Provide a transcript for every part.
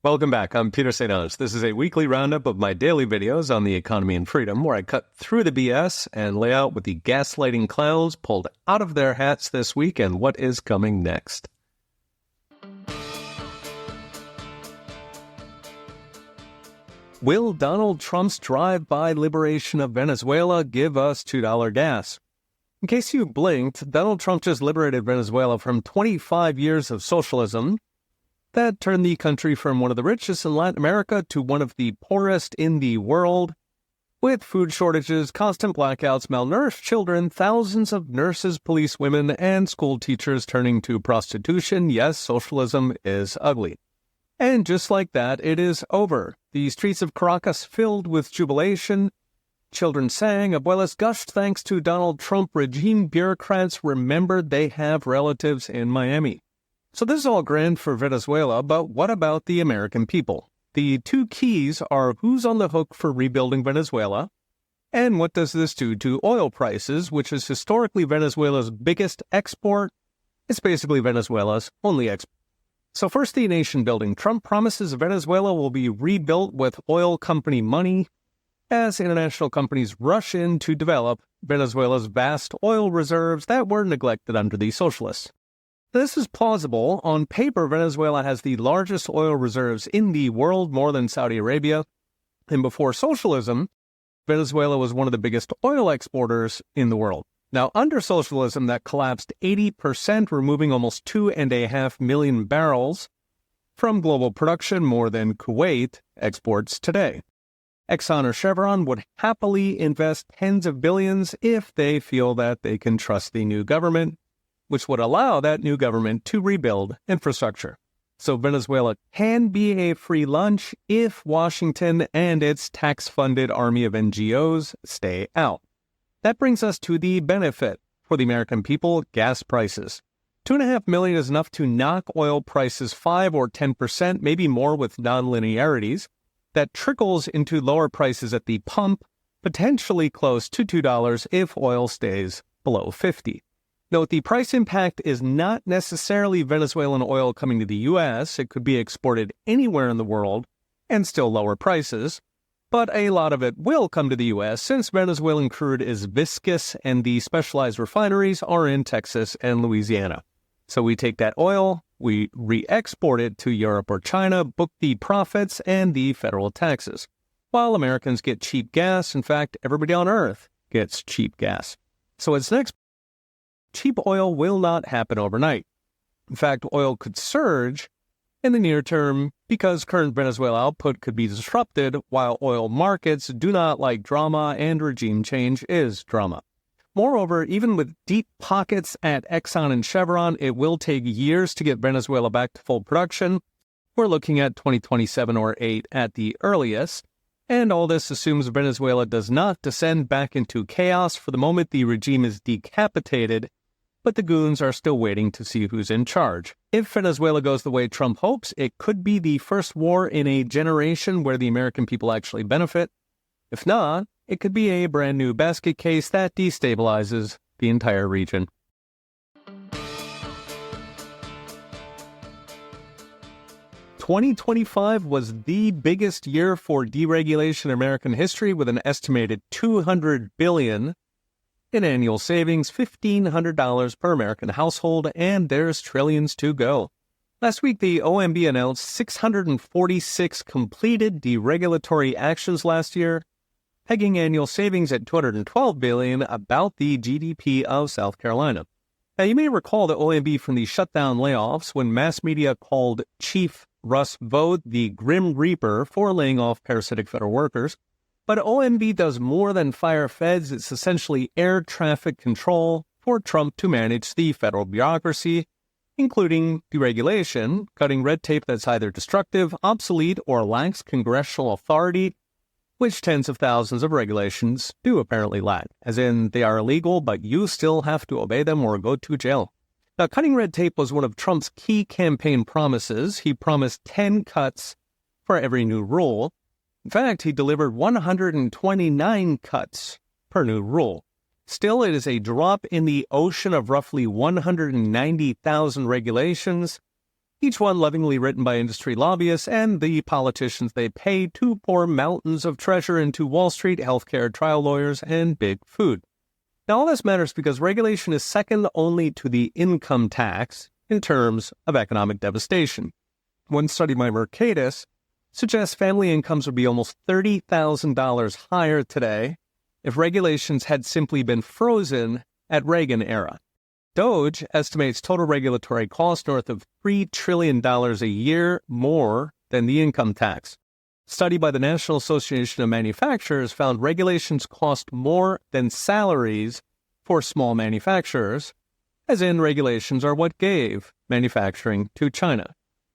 Welcome back. I'm Peter St. Onge. This is a weekly roundup of my daily videos on the economy and freedom, where I cut through the BS and lay out what the gaslighting clowns pulled out of their hats this week and what is coming next. Will Donald Trump's drive-by liberation of Venezuela give us $2 gas? In case you blinked, Donald Trump just liberated Venezuela from 25 years of socialism that turned the country from one of the richest in Latin America to one of the poorest in the world, with food shortages, constant blackouts, malnourished children, thousands of nurses, police women, and school teachers turning to prostitution. Yes, socialism is ugly. And just like that, it is over. The streets of Caracas filled with jubilation. Children sang, abuelas gushed thanks to Donald Trump. Regime bureaucrats remembered they have relatives in Miami. So this is all grand for Venezuela, but what about the American people? The two keys are who's on the hook for rebuilding Venezuela, and what does this do to oil prices, which is historically Venezuela's biggest export. It's basically Venezuela's only export. So first, the nation building. Trump promises Venezuela will be rebuilt with oil company money as international companies rush in to develop Venezuela's vast oil reserves that were neglected under the socialists. This is plausible. On paper, Venezuela has the largest oil reserves in the world, more than Saudi Arabia. And before socialism, Venezuela was one of the biggest oil exporters in the world. Now, under socialism, that collapsed 80%, removing almost 2.5 million barrels from global production, more than Kuwait exports today. Exxon or Chevron would happily invest tens of billions if they feel that they can trust the new government, which would allow that new government to rebuild infrastructure. So Venezuela can be a free lunch if Washington and its tax-funded army of NGOs stay out. That brings us to the benefit for the American people: gas prices. $2.5 million is enough to knock oil prices 5 or 10%, maybe more with nonlinearities. That trickles into lower prices at the pump, potentially close to $2 if oil stays below $50. Note, the price impact is not necessarily Venezuelan oil coming to the U.S. It could be exported anywhere in the world and still lower prices. But a lot of it will come to the U.S. since Venezuelan crude is viscous and the specialized refineries are in Texas and Louisiana. So we take that oil, we re-export it to Europe or China, book the profits and the federal taxes. While Americans get cheap gas, in fact, everybody on Earth gets cheap gas. So its next, cheap oil will not happen overnight. In fact, oil could surge in the near term because current Venezuela output could be disrupted, while oil markets do not like drama and regime change is drama. Moreover, even with deep pockets at Exxon and Chevron, it will take years to get Venezuela back to full production. We're looking at 2027 or 8 at the earliest. And all this assumes Venezuela does not descend back into chaos. For the moment, the regime is decapitated, but the goons are still waiting to see who's in charge. If Venezuela goes the way Trump hopes, it could be the first war in a generation where the American people actually benefit. If not, it could be a brand new basket case that destabilizes the entire region. "2025 was the biggest year for deregulation in American history, with an estimated $200 billion in annual savings, $1,500 per American household, and there's trillions to go. Last week, the OMB announced 646 completed deregulatory actions last year, pegging annual savings at $212 billion, about the GDP of South Carolina. Now, you may recall the OMB from the shutdown layoffs when mass media called Chief Russ Vought the Grim Reaper for laying off parasitic federal workers. But OMB does more than fire feds. It's essentially air traffic control for Trump to manage the federal bureaucracy, including deregulation, cutting red tape that's either destructive, obsolete, or lacks congressional authority, which tens of thousands of regulations do apparently lack, as in they are illegal, but you still have to obey them or go to jail. Now, cutting red tape was one of Trump's key campaign promises. He promised 10 cuts for every new rule. In fact, he delivered 129 cuts per new rule. Still, it is a drop in the ocean of roughly 190,000 regulations each one lovingly written by industry lobbyists and the politicians they pay to pour mountains of treasure into Wall Street, healthcare, trial lawyers, and big food. Now, all this matters because regulation is second only to the income tax in terms of economic devastation. One study by Mercatus suggests family incomes would be almost $30,000 higher today if regulations had simply been frozen at Reagan era. DOGE estimates total regulatory cost north of $3 trillion a year more than the income tax. A study by the National Association of Manufacturers found regulations cost more than salaries for small manufacturers, as in regulations are what gave manufacturing to China.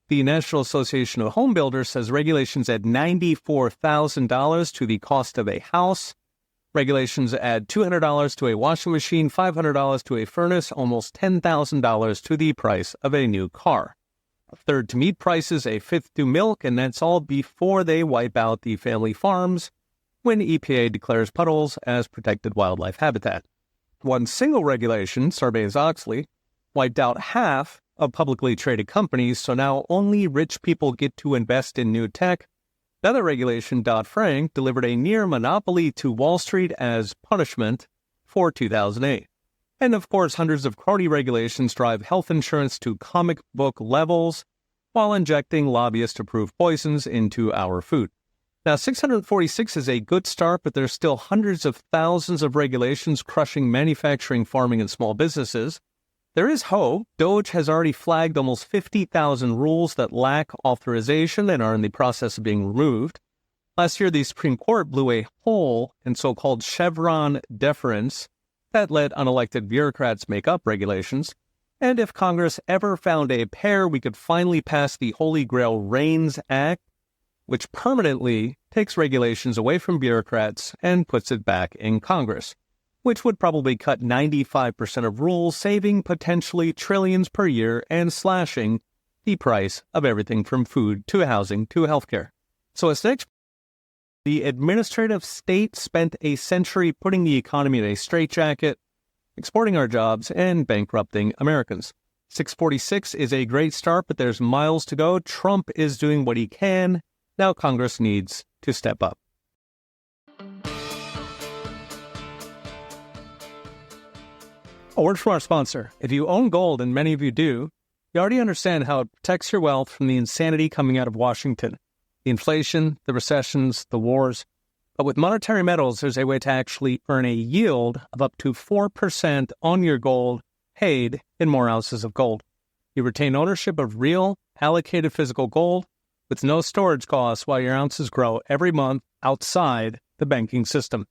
The National Association of Home Builders says regulations add $94,000 to the cost of a house. Regulations add $200 to a washing machine, $500 to a furnace, almost $10,000 to the price of a new car. A third to meat prices, a fifth to milk, and that's all before they wipe out the family farms when EPA declares puddles as protected wildlife habitat. One single regulation, Sarbanes-Oxley, wiped out half of publicly traded companies, so now only rich people get to invest in new tech. Another regulation, Dodd-Frank, delivered a near monopoly to Wall Street as punishment for 2008. And of course, hundreds of crony regulations drive health insurance to comic book levels while injecting lobbyist-approved poisons into our food. Now, 646 is a good start, but there's still hundreds of thousands of regulations crushing manufacturing, farming, and small businesses. There is hope. DOGE has already flagged almost 50,000 rules that lack authorization and are in the process of being removed. Last year, the Supreme Court blew a hole in so-called Chevron deference that let unelected bureaucrats make up regulations. And if Congress ever found a pair, we could finally pass the Holy Grail REINS Act, which permanently takes regulations away from bureaucrats and puts it back in Congress, which would probably cut 95% of rules, saving potentially trillions per year and slashing the price of everything from food to housing to healthcare. So as next, the administrative state spent a century putting the economy in a straitjacket, exporting our jobs, and bankrupting Americans. 646 is a great start, but there's miles to go. Trump is doing what he can. Now Congress needs to step up. A word from our sponsor. If you own gold, and many of you do, you already understand how it protects your wealth from the insanity coming out of Washington. The inflation, the recessions, the wars. But with monetary metals, there's a way to actually earn a yield of up to 4% on your gold paid in more ounces of gold. You retain ownership of real, allocated physical gold with no storage costs while your ounces grow every month outside the banking system.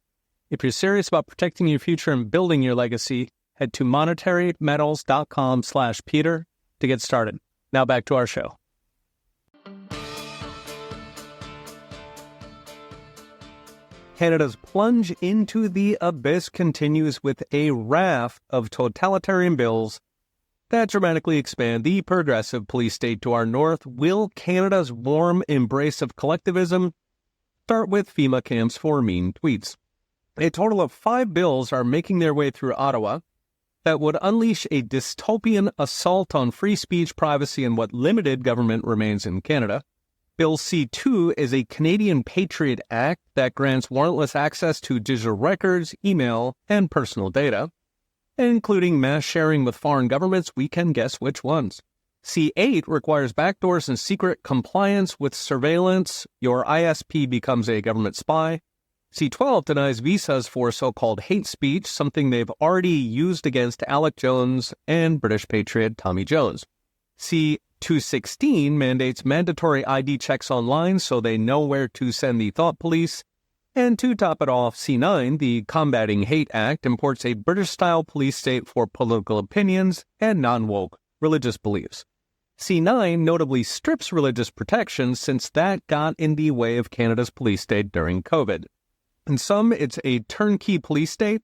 If you're serious about protecting your future and building your legacy, head to monetarymetals.com/Peter to get started. Now back to our show. Canada's plunge into the abyss continues with a raft of totalitarian bills that dramatically expand the progressive police state to our north. Will Canada's warm embrace of collectivism start with FEMA camps for mean tweets? A total of 5 bills are making their way through Ottawa that would unleash a dystopian assault on free speech, privacy, and what limited government remains in Canada. Bill C-2 is a Canadian Patriot Act that grants warrantless access to digital records, email, and personal data, including mass sharing with foreign governments. We can guess which ones. C-8 requires backdoors and secret compliance with surveillance. Your ISP becomes a government spy. C-12 denies visas for so-called hate speech, something they've already used against Alec Jones and British patriot Tommy Jones. C-216 mandates mandatory ID checks online so they know where to send the thought police. And to top it off, C-9, the Combating Hate Act, imports a British-style police state for political opinions and non-woke religious beliefs. C-9 notably strips religious protections since that got in the way of Canada's police state during COVID. In sum, it's a turnkey police state,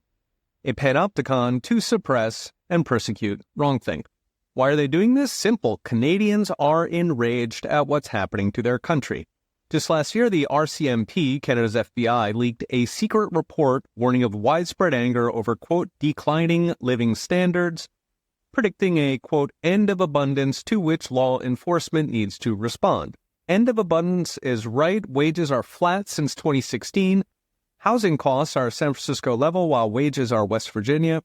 a panopticon to suppress and persecute wrongthink. Why are they doing this? Simple. Canadians are enraged at what's happening to their country. Just last year, the RCMP, Canada's FBI, leaked a secret report warning of widespread anger over, quote, declining living standards. predicting a, quote, end of abundance to which law enforcement needs to respond. End of abundance is right. Wages are flat since 2016. Housing costs are San Francisco level while wages are West Virginia.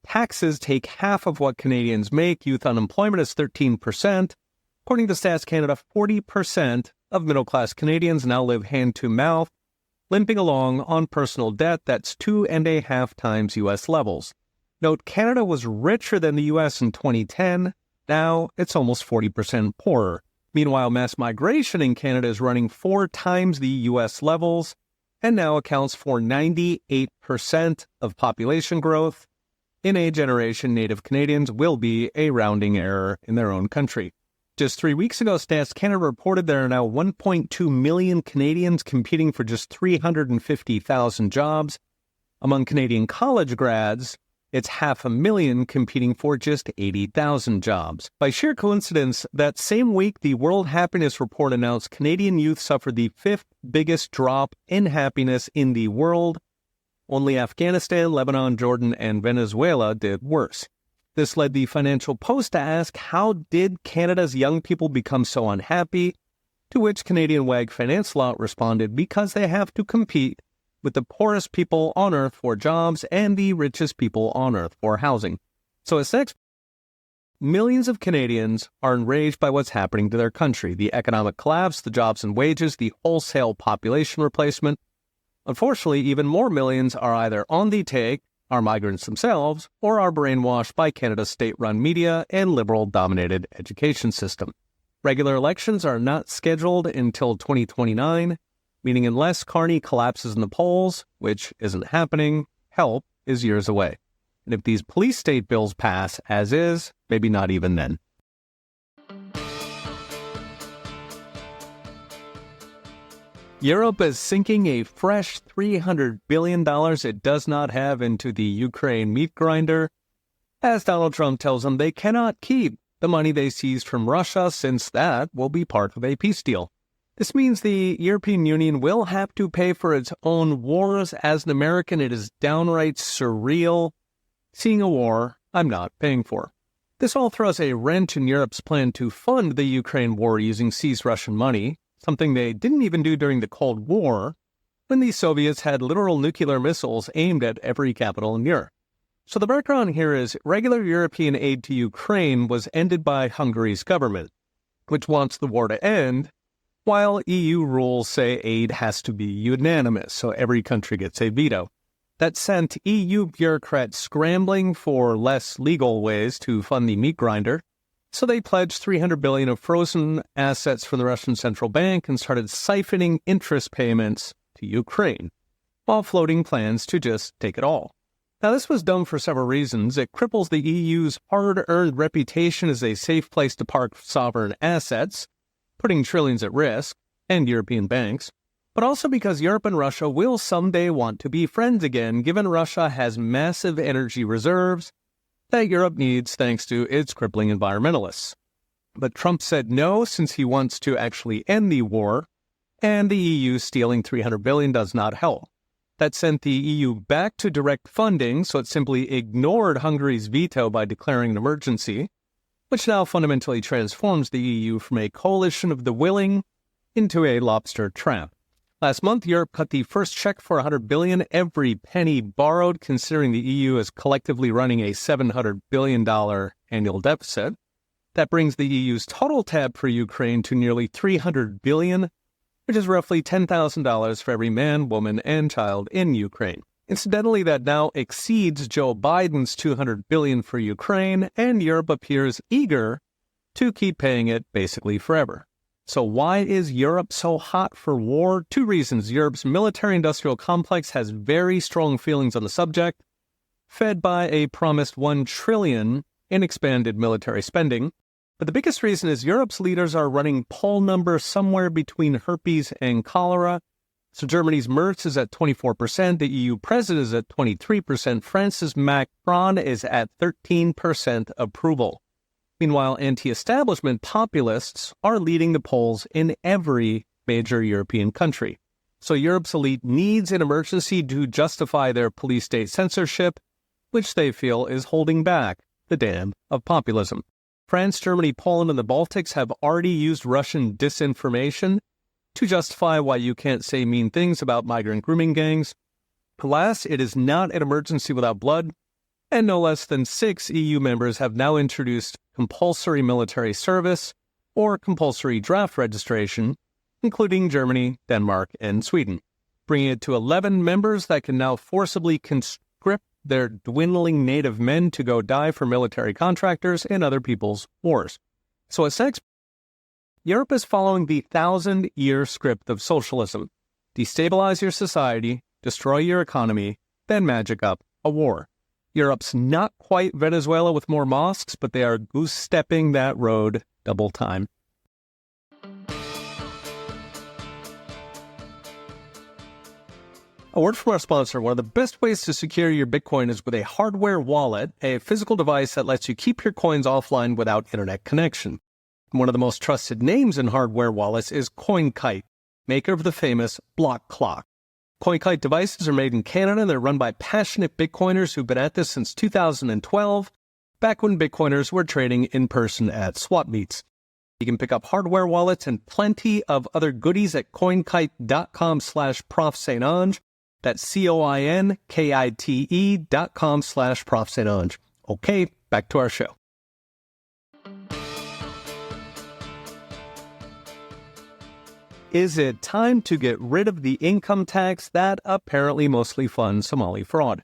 Taxes take half of what Canadians make. Youth unemployment is 13%. According to Stats Canada, 40% of middle-class Canadians now live hand-to-mouth, limping along on personal debt that's 2.5 times U.S. levels. Note, Canada was richer than the U.S. in 2010. Now it's almost 40% poorer. Meanwhile, mass migration in Canada is running 4 times the U.S. levels and now accounts for 98% of population growth. In a generation, Native Canadians will be a rounding error in their own country. Just 3 weeks ago, Stats Canada reported there are now 1.2 million Canadians competing for just 350,000 jobs. Among Canadian college grads, it's 500,000 competing for just 80,000 jobs. By sheer coincidence, that same week, the World Happiness Report announced Canadian youth suffered the 5th biggest drop in happiness in the world. Only Afghanistan, Lebanon, Jordan, and Venezuela did worse. This led the Financial Post to ask, how did Canada's young people become so unhappy? To which Canadian wag Finance Lot responded, because they have to compete with the poorest people on earth for jobs and the richest people on earth for housing. So as next, millions of Canadians are enraged by what's happening to their country, the economic collapse, the jobs and wages, the wholesale population replacement. Unfortunately, even more millions are either on the take, are migrants themselves, or are brainwashed by Canada's state-run media and liberal-dominated education system. Regular elections are not scheduled until 2029, meaning unless Carney collapses in the polls, which isn't happening, help is years away. And if these police state bills pass as is, maybe not even then. Europe is sinking a fresh $300 billion it does not have into the Ukraine meat grinder, as Donald Trump tells them they cannot keep the money they seized from Russia since that will be part of a peace deal. This means the European Union will have to pay for its own wars. As an American, it is downright surreal seeing a war I'm not paying for. This all throws a wrench in Europe's plan to fund the Ukraine war using seized Russian money, something they didn't even do during the Cold War, when the Soviets had literal nuclear missiles aimed at every capital in Europe. So the background here is regular European aid to Ukraine was ended by Hungary's government, which wants the war to end, while EU rules say aid has to be unanimous, so every country gets a veto. That sent EU bureaucrats scrambling for less legal ways to fund the meat grinder, so they pledged $300 billion of frozen assets from the Russian central bank and started siphoning interest payments to Ukraine, while floating plans to just take it all. Now, this was done for several reasons. It cripples the EU's hard-earned reputation as a safe place to park sovereign assets, putting trillions at risk, and European banks, but also because Europe and Russia will someday want to be friends again, given Russia has massive energy reserves that Europe needs thanks to its crippling environmentalists. But Trump said no, since he wants to actually end the war, and the EU stealing $300 billion does not help. That sent the EU back to direct funding, so it simply ignored Hungary's veto by declaring an emergency, which now fundamentally transforms the EU from a coalition of the willing into a lobster trap. Last month, Europe cut the first check for $100 billion, every penny borrowed, considering the EU is collectively running a $700 billion annual deficit. That brings the EU's total tab for Ukraine to nearly $300 billion, which is roughly $10,000 for every man, woman, and child in Ukraine. Incidentally, that now exceeds Joe Biden's $200 billion for Ukraine, and Europe appears eager to keep paying it basically forever. So why is Europe so hot for war? 2 reasons. Europe's military-industrial complex has very strong feelings on the subject, fed by a promised $1 trillion in expanded military spending. But the biggest reason is Europe's leaders are running poll numbers somewhere between herpes and cholera. So Germany's Merz is at 24%, the EU president is at 23%, France's Macron is at 13% approval. Meanwhile, anti-establishment populists are leading the polls in every major European country. So Europe's elite needs an emergency to justify their police state censorship, which they feel is holding back the dam of populism. France, Germany, Poland, and the Baltics have already used Russian disinformation to justify why you can't say mean things about migrant grooming gangs. Alas, it is not an emergency without blood, and no less than 6 EU members have now introduced compulsory military service or compulsory draft registration, including Germany, Denmark, and Sweden, bringing it to 11 members that can now forcibly conscript their dwindling native men to go die for military contractors and other people's wars. So as sex, Europe is following the 1,000-year script of socialism. Destabilize your society, destroy your economy, then magic up a war. Europe's not quite Venezuela with more mosques, but they are goose-stepping that road double time. A word from our sponsor. One of the best ways to secure your Bitcoin is with a hardware wallet, a physical device that lets you keep your coins offline without internet connection. One of the most trusted names in hardware wallets is CoinKite, maker of the famous block clock. CoinKite devices are made in Canada and they're run by passionate Bitcoiners who've been at this since 2012, back when Bitcoiners were trading in person at swap meets. You can pick up hardware wallets and plenty of other goodies at coinkite.com/ProfSaintAnge. That's CoinKite.com/ProfSaintAnge. Okay, back to our show. Is it time to get rid of the income tax that apparently mostly funds Somali fraud?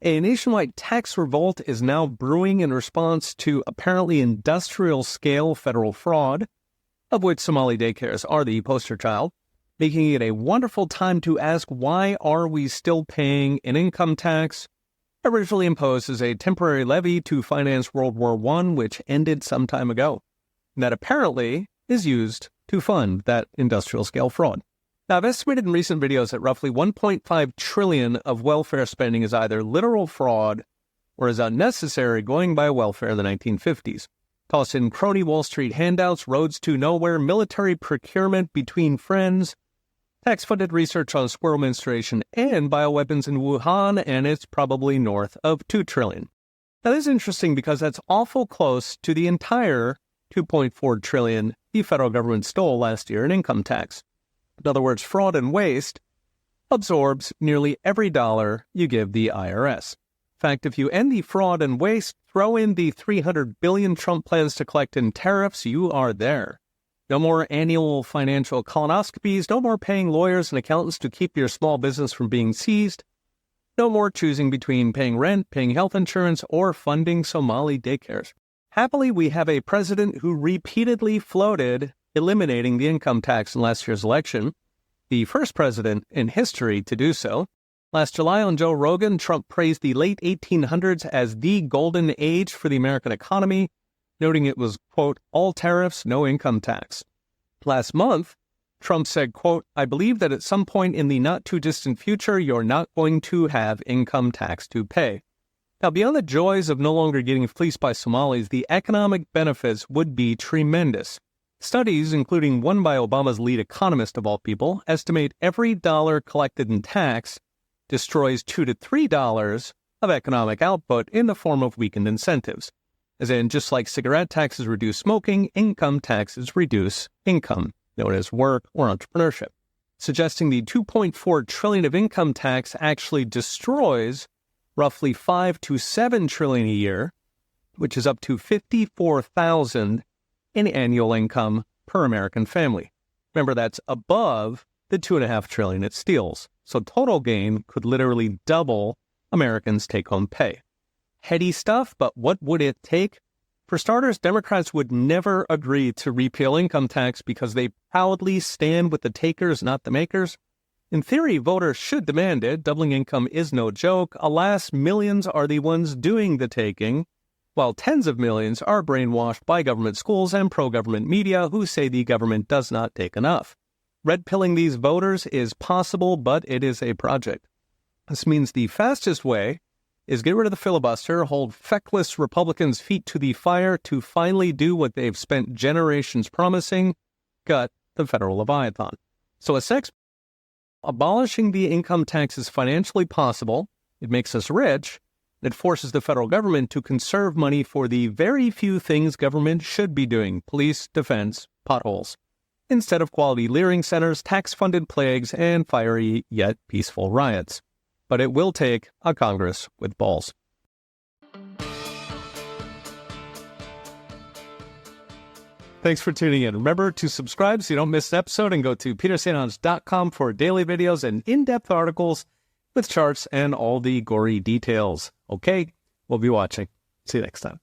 A nationwide tax revolt is now brewing in response to apparently industrial-scale federal fraud, of which Somali daycares are the poster child, making it a wonderful time to ask, why are we still paying an income tax originally imposed as a temporary levy to finance World War I, which ended some time ago, and that apparently is used to fund that industrial-scale fraud. Now, I've estimated in recent videos that roughly $1.5 trillion of welfare spending is either literal fraud or is unnecessary, going by welfare in the 1950s. Toss in crony Wall Street handouts, roads to nowhere, military procurement between friends, tax-funded research on squirrel menstruation, and bioweapons in Wuhan, and it's probably north of $2 trillion. Now, this is interesting because that's awful close to the entire $2.4 trillion the federal government stole last year in income tax. In other words, fraud and waste absorbs nearly every dollar you give the IRS. In fact, if you end the fraud and waste, throw in the $300 billion Trump plans to collect in tariffs, you are there. No more annual financial colonoscopies, no more paying lawyers and accountants to keep your small business from being seized, no more choosing between paying rent, paying health insurance, or funding Somali daycares. Happily, we have a president who repeatedly floated eliminating the income tax in last year's election, the first president in history to do so. Last July on Joe Rogan, Trump praised the late 1800s as the golden age for the American economy, noting it was, quote, all tariffs, no income tax. Last month, Trump said, quote, I believe that at some point in the not-too-distant future, you're not going to have income tax to pay. Now, beyond the joys of no longer getting fleeced by Somalis, the economic benefits would be tremendous. Studies, including one by Obama's lead economist of all people, estimate every dollar collected in tax destroys $2 to $3 of economic output in the form of weakened incentives. As in, just like cigarette taxes reduce smoking, income taxes reduce income, known as work or entrepreneurship, suggesting the $2.4 trillion of income tax actually destroys roughly $5 to $7 trillion a year, which is up to $54,000 in annual income per American family. Remember, that's above the $2.5 trillion it steals. So total gain could literally double Americans' take-home pay. Heady stuff, but what would it take? For starters, Democrats would never agree to repeal income tax because they proudly stand with the takers, not the makers. In theory, voters should demand it. Doubling income is no joke. Alas, millions are the ones doing the taking, while tens of millions are brainwashed by government schools and pro-government media who say the government does not take enough. Red-pilling these voters is possible, but it is a project. This means the fastest way is get rid of the filibuster, hold feckless Republicans' feet to the fire to finally do what they've spent generations promising, gut the federal Leviathan. So a sex abolishing the income tax is financially possible. It makes us rich, It forces the federal government to conserve money for the very few things government should be doing: police, defense, potholes, instead of quality leering centers, tax-funded plagues, and fiery yet peaceful riots. But it will take a Congress with balls. Thanks for tuning in. Remember to subscribe so you don't miss an episode, and go to petersanons.com for daily videos and in-depth articles with charts and all the gory details. Okay, we'll be watching. See you next time.